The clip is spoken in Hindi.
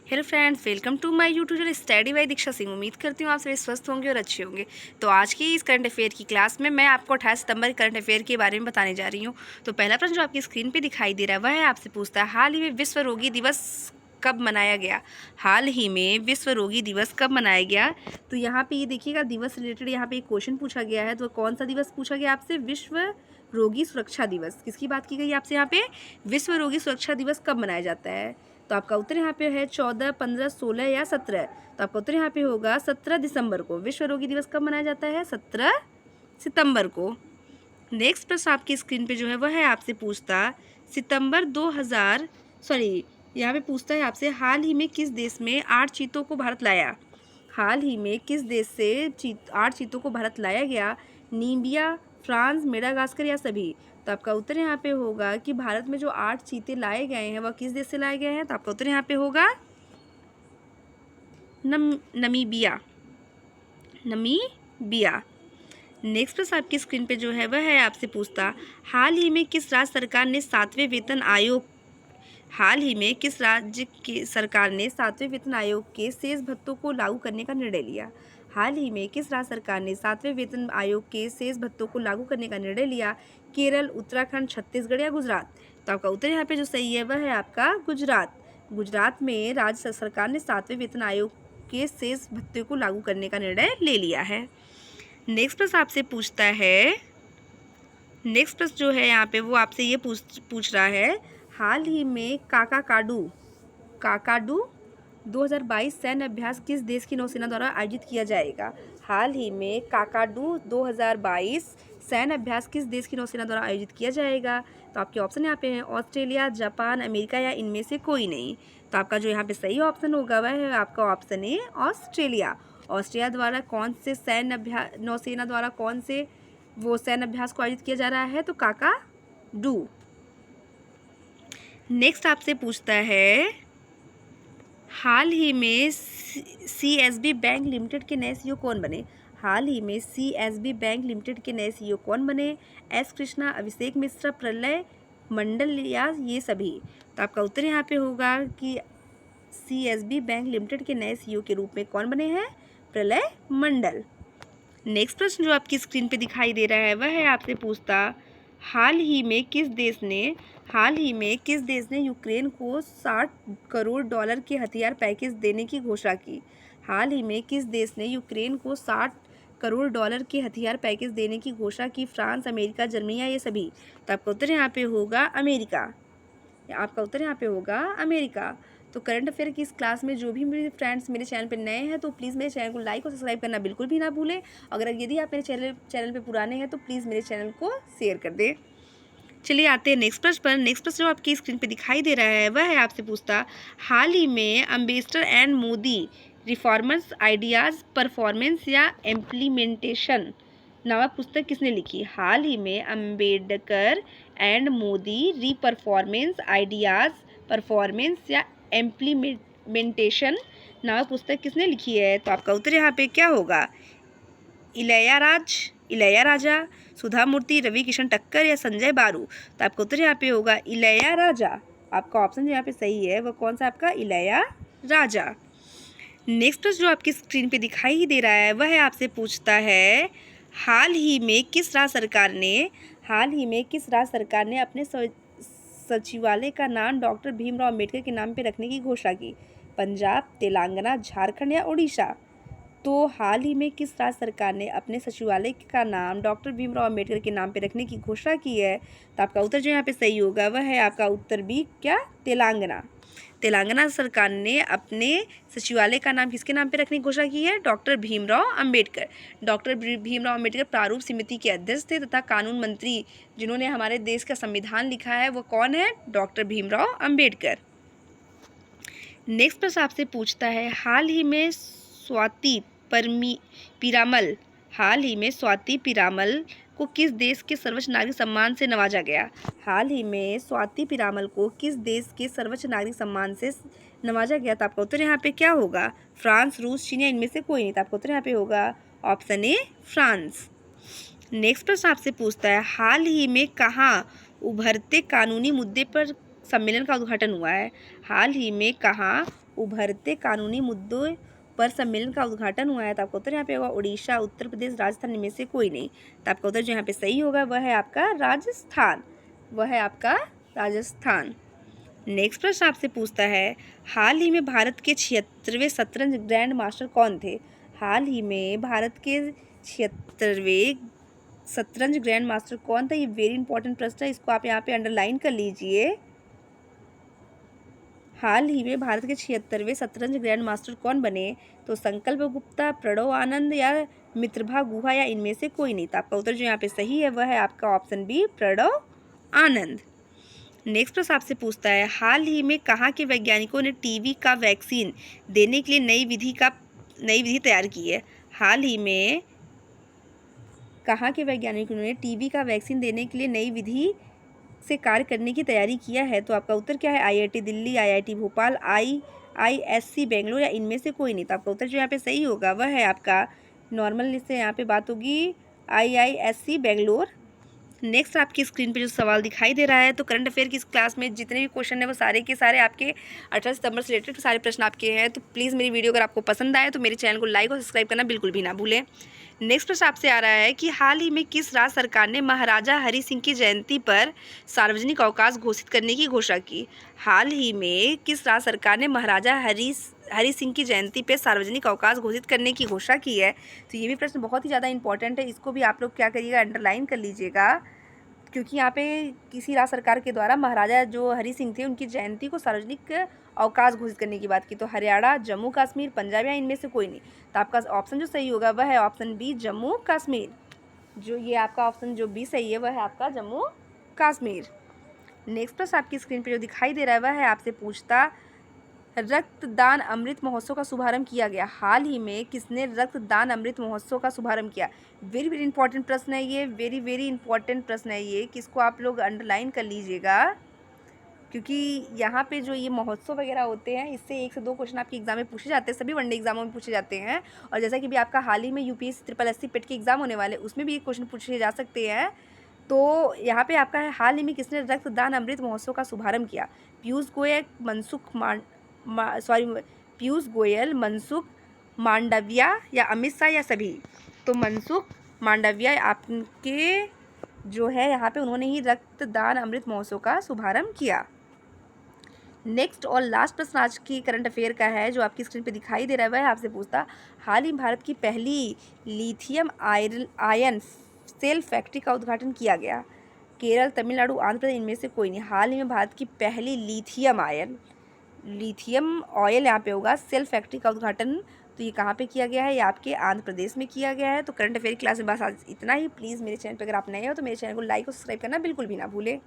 Hello friends, welcome to my YouTube channel study by Diksha Singh. उम्मीद करती हूँ आप सभी स्वस्थ होंगे और अच्छे होंगे। तो आज की इस करंट अफेयर की क्लास में मैं आपको 28 सितंबर करंट अफेयर के बारे में बताने जा रही हूँ। तो पहला प्रश्न जो आपकी स्क्रीन पे दिखाई दे रहा है वह है आपसे पूछता है, हाल ही में विश्व रोगी दिवस कब मनाया गया। हाल ही में विश्व रोगी दिवस कब मनाया गया। तो यहाँ पे ये देखिएगा, दिवस रिलेटेड यहाँ पे एक क्वेश्चन पूछा गया है। तो कौन सा दिवस पूछा गया आपसे? विश्व रोगी सुरक्षा दिवस। किसकी बात की गई आपसे यहाँ पे? विश्व रोगी सुरक्षा दिवस कब मनाया जाता है। तो आपका उत्तर यहाँ पे है 14, 15, 16 या 17। तो आपका उत्तर यहाँ पे होगा 17 दिसंबर को। विश्व रोगी दिवस कब मनाया जाता है? 17 सितंबर को। नेक्स्ट प्रश्न आपकी स्क्रीन पे जो है वह है आपसे पूछता सितंबर 2000 सॉरी यहाँ पे पूछता है आपसे, हाल ही में किस देश में 8 चीतों को भारत लाया। हाल ही में किस देश से 8 चीतों को भारत लाया गया। नीबिया, फ्रांस, मेडागास्कर या सभी। तो आपका उत्तर यहाँ पे होगा कि भारत में जो 8 चीते लाए गए हैं वह किस देश से लाए गए हैं। तो आपका उत्तर यहाँ पे होगा नमीबिया। नेक्स्ट प्रश्न आपकी स्क्रीन पे जो है वह है आपसे पूछता, हाल ही में किस राज्य सरकार ने 7वें वेतन आयोग हाल ही में किस राज्य की सरकार ने 7वें वेतन आयोग के शेष भत्तों को लागू करने का निर्णय लिया। हाल ही में किस राज्य सरकार ने 7वें वेतन आयोग के शेष भत्तों को लागू करने का निर्णय लिया। केरल, उत्तराखंड, छत्तीसगढ़ या गुजरात। तो आपका उत्तर यहाँ पे जो सही है वह है आपका गुजरात। गुजरात में राज्य सरकार ने 7वें वेतन आयोग के शेष भत्ते को लागू करने का निर्णय ले लिया है। नेक्स्ट प्रश्न आपसे पूछता है, नेक्स्ट प्रश्न जो है यहाँ पे वो आपसे ये पूछ रहा है, हाल ही में काकाडू 2022 सैन्य अभ्यास किस देश की नौसेना द्वारा आयोजित किया जाएगा। हाल ही में काकाडू 2022 सैन्य अभ्यास किस देश की नौसेना द्वारा आयोजित किया जाएगा। तो आपके ऑप्शन यहाँ पे हैं ऑस्ट्रेलिया, जापान, अमेरिका या इनमें से कोई नहीं। तो आपका जो यहाँ पे सही ऑप्शन होगा वह है आपका ऑप्शन ए, ऑस्ट्रेलिया। ऑस्ट्रेलिया द्वारा कौन से सैन्य अभ्यास, नौसेना द्वारा कौन से वो सैन्य अभ्यास को आयोजित किया जा रहा है। तो काकाडू। नेक्स्ट आपसे पूछता है, हाल ही में सीएसबी बैंक लिमिटेड के नए सीईओ कौन बने। हाल ही में सीएसबी बैंक लिमिटेड के नए सीईओ कौन बने। एस कृष्णा, अभिषेक मिश्रा, प्रलय मंडल या ये सभी। तो आपका उत्तर यहाँ पे होगा कि सीएसबी बैंक लिमिटेड के नए सीईओ के रूप में कौन बने हैं? प्रलय मंडल। नेक्स्ट प्रश्न जो आपकी स्क्रीन पे दिखाई दे रहा है वह है आपसे पूछता, हाल ही में किस देश ने यूक्रेन को 60 करोड़ डॉलर के हथियार पैकेज देने की घोषणा की। हाल ही में किस देश ने यूक्रेन को 60 करोड़ डॉलर के हथियार पैकेज देने की घोषणा की। फ्रांस, अमेरिका, जर्मनी या ये सभी। तो आपका उत्तर यहाँ पे होगा अमेरिका। तो करंट अफेयर की इस क्लास में जो भी मेरे फ्रेंड्स मेरे चैनल पे नए हैं तो प्लीज़ मेरे चैनल को लाइक और सब्सक्राइब करना बिल्कुल भी ना भूलें। अगर यदि आप मेरे चैनल पे पुराने हैं तो प्लीज़ मेरे चैनल को शेयर कर दें। चलिए आते हैं नेक्स्ट प्रश्न पर। नेक्स्ट प्रश्न जो आपकी स्क्रीन पे दिखाई दे रहा है वह है आपसे पूछता, हाल ही में Ambedkar and Modi reformers ideas performance या इम्प्लीमेंटेशन नामक पुस्तक किसने लिखी। हाल ही में Ambedkar and Modi reperformance ideas performance या इम्प्लीमेंटेशन नामक पुस्तक किसने लिखी है। तो आपका उत्तर यहाँ पे क्या होगा? इलैयाराजा, सुधा मूर्ति, रवि किशन ठक्कर या संजय बारू। तो आपका उत्तर यहाँ पे होगा इलैयाराजा। आपका ऑप्शन जो यहाँ पे सही है वह कौन सा? आपका इलैयाराजा। नेक्स्ट प्रश्न जो आपकी स्क्रीन पे दिखाई दे रहा है वह है आपसे पूछता है, हाल ही में किस राज्य सरकार ने अपने सचिवालय का नाम डॉक्टर भीमराव अम्बेडकर के नाम पे रखने की घोषणा की। पंजाब, तेलंगाना, झारखंड या उड़ीसा। तो हाल ही में किस राज्य सरकार ने अपने सचिवालय का नाम डॉक्टर भीमराव अम्बेडकर के नाम पे रखने की घोषणा की है। तो आपका उत्तर जो यहाँ पे सही होगा वह है आपका उत्तर बी, क्या? तेलंगाना सरकार ने अपने सचिवालय का नाम किसके नाम पे रखने की घोषणा की है? डॉक्टर भीमराव अम्बेडकर प्रारूप समिति के अध्यक्ष थे तथा कानून मंत्री जिन्होंने हमारे देश का संविधान लिखा है वो कौन है? डॉक्टर भीमराव अम्बेडकर। नेक्स्ट प्रश्न आपसे पूछता है, हाल ही में स्वाति पीरामल को किस देश के सर्वोच्च नागरिक सम्मान से नवाजा गया। हाल ही में स्वाति पीरामल को किस देश के सर्वोच्च नागरिक सम्मान से नवाजा गया। तो आपका उत्तर यहाँ पे क्या होगा? फ्रांस, रूस, चीन या इनमें से कोई नहीं। तो आपका उत्तर यहाँ पे होगा ऑप्शन ए, फ्रांस। नेक्स्ट प्रश्न आपसे पूछता है, हाल ही में कहाँ उभरते कानूनी मुद्दे पर सम्मेलन का उद्घाटन हुआ है। हाल ही में कहाँ उभरते कानूनी मुद्दों पर सम्मेलन का उद्घाटन हुआ है? तो आपका उत्तर यहाँ पे होगा उड़ीसा, उत्तर प्रदेश, राजस्थान, इनमें से कोई नहीं। तो आपका उत्तर जो यहाँ पे सही होगा वह है आपका राजस्थान, वह है आपका राजस्थान। नेक्स्ट प्रश्न आपसे पूछता है, हाल ही में भारत के 76वें शतरंज ग्रैंड मास्टर कौन थे? हाल ही में भारत के 76वें शतरंज ग्रैंड मास्टर कौन था? ये वेरी इंपॉर्टेंट प्रश्न है, इसको आप यहाँ पे अंडरलाइन कर लीजिए। हाल ही में भारत के 76वें शतरंज ग्रैंड मास्टर कौन बने? तो संकल्प गुप्ता, प्रणव आनंद या मित्रभा गुहा या इनमें से कोई नहीं। तो आपका उत्तर जो यहाँ पे सही है वह है आपका ऑप्शन बी, प्रणव आनंद। नेक्स्ट प्रश्न आपसे पूछता है, हाल ही में कहाँ के वैज्ञानिकों ने टीबी का वैक्सीन देने के लिए नई विधि तैयार की है? हाल ही में कहाँ के वैज्ञानिकों ने टीबी का वैक्सीन देने के लिए नई विधि से कार्य करने की तैयारी किया है? तो आपका उत्तर क्या है? IIT Delhi, IIT Bhopal, IISc Bangalore या इनमें से कोई नहीं। तो आपका उत्तर जो यहाँ पे सही होगा वह है आपका, नॉर्मल से यहाँ पे बात होगी, आईआईएससी बेंगलोर। नेक्स्ट आपकी स्क्रीन पे जो सवाल दिखाई दे रहा है, तो करंट अफेयर की इस क्लास में जितने भी क्वेश्चन है वो सारे के सारे आपके 18 सितंबर से रिलेटेड सारे प्रश्न आपके हैं। तो प्लीज़ मेरी वीडियो अगर आपको पसंद आए तो मेरे चैनल को लाइक और सब्सक्राइब करना बिल्कुल भी ना भूलें। नेक्स्ट प्रश्न आपसे आ रहा है कि हाल ही में किस राज्य सरकार ने महाराजा हरि सिंह की जयंती पर सार्वजनिक अवकाश घोषित करने की घोषणा की? हाल ही में किस राज्य सरकार ने महाराजा हरि सिंह की जयंती पे सार्वजनिक अवकाश घोषित करने की घोषणा की है? तो ये भी प्रश्न बहुत ही ज़्यादा इंपॉर्टेंट है, इसको भी आप लोग क्या करिएगा, अंडरलाइन कर लीजिएगा, क्योंकि यहाँ पे किसी राज्य सरकार के द्वारा महाराजा जो हरि सिंह थे उनकी जयंती को सार्वजनिक अवकाश घोषित करने की बात की। तो हरियाणा, जम्मू कश्मीर, पंजाब या इनमें से कोई नहीं। तो आपका ऑप्शन जो सही होगा वह है ऑप्शन बी, जम्मू कश्मीर। जो ये आपका ऑप्शन जो बी सही है वह है आपका जम्मू कश्मीर। नेक्स्ट प्रश्न आपकी स्क्रीन पे जो दिखाई दे रहा है वह है आपसे पूछता, रक्तदान अमृत महोत्सव का शुभारंभ किया गया? हाल ही में किसने रक्तदान अमृत महोत्सव का शुभारंभ किया? वेरी वेरी इंपॉर्टेंट प्रश्न है ये, वेरी वेरी इंपॉर्टेंट प्रश्न है ये, किसको आप लोग अंडरलाइन कर लीजिएगा, क्योंकि यहाँ पे जो ये महोत्सव वगैरह होते हैं इससे 1 से 2 क्वेश्चन आपके एग्जाम में पूछे जाते हैं, सभी वनडे एग्जामों में पूछे जाते हैं। और जैसा कि भी आपका हाल ही में यूपीएससी SSC पेट के एग्जाम होने वाले, उसमें भी ये क्वेश्चन पूछे जा सकते हैं। तो यहाँ पे आपका है, हाल ही में किसने रक्तदान अमृत महोत्सव का शुभारंभ किया? पीयूष गोयल, मनसुख मांडविया या अमित शाह या सभी? तो मनसुख मांडविया आपके जो है यहाँ पे उन्होंने ही रक्तदान अमृत महोत्सव का शुभारंभ किया। नेक्स्ट और लास्ट प्रश्न आज की करंट अफेयर का है, जो आपकी स्क्रीन पे दिखाई दे रहा है वह है आपसे पूछता, हाल ही भारत की पहली लिथियम आयन सेल फैक्ट्री का उद्घाटन किया गया? केरल, तमिलनाडु, आंध्र प्रदेश, इनमें से कोई नहीं। हाल ही में भारत की पहली लिथियम ऑयल यहाँ पे होगा सेल फैक्ट्री का उद्घाटन, तो ये कहाँ पे किया गया है? ये आपके आंध्र प्रदेश में किया गया है। तो करंट अफेयर क्लास में बस आज इतना ही। प्लीज़ मेरे चैनल पर अगर आप नए हो तो मेरे चैनल को लाइक और सब्सक्राइब करना बिल्कुल भी ना भूलें।